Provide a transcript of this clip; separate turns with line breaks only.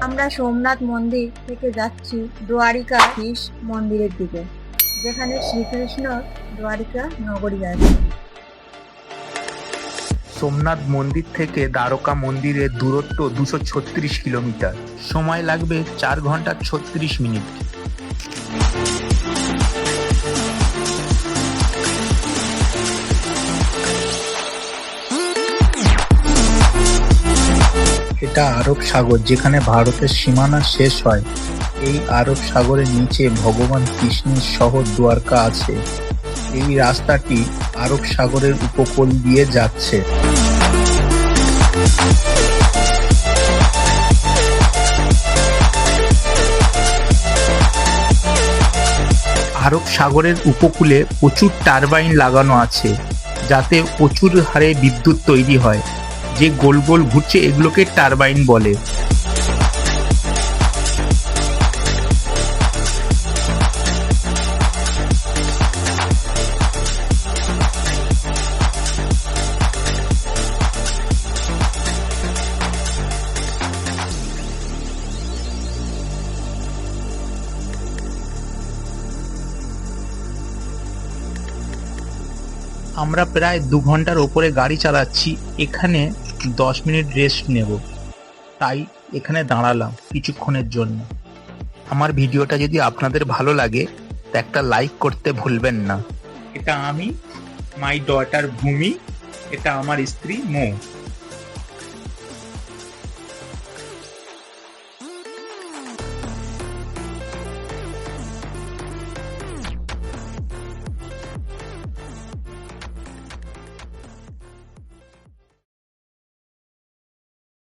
আমরা সোমনাথ মন্দির থেকে যাচ্ছি দ্বারিকা ধীশ মন্দিরের দিকে, যেখানে শ্রীকৃষ্ণ দ্বারিকা নগরী আছে।
সোমনাথ মন্দির থেকে দ্বারকা মন্দিরের দূরত্ব 236 কিলোমিটার। সময় লাগবে 4 ঘন্টা 36 মিনিট। এটা আরব সাগর, যেখানে ভারতের সীমানা শেষ হয়। এই আরব সাগরের নিচে ভগবান কৃষ্ণের শহর দ্বারকা আছে। এই রাস্তাটি আরব সাগরের উপকূল দিয়ে যাচ্ছে। আরব সাগরের উপকূলে প্রচুর টারবাইন লাগানো আছে, যাতে প্রচুর হারে বিদ্যুৎ তৈরি হয়। যে গোল গোল ঘুরছে, এগুলোকে টারবাইন বলে। আমরা প্রায় 2 ঘন্টার ওপরে গাড়ি চালাচ্ছি। এখানে 10 মিনিট রেস্ট নেব, তাই এখানে দাঁড়ালাম কিছুক্ষণের জন্য। আমার ভিডিওটা যদি আপনাদের ভালো লাগে তো একটা লাইক করতে ভুলবেন না। এটা আমি, মাই ডটার ভূমি, এটা আমার স্ত্রী মৌ।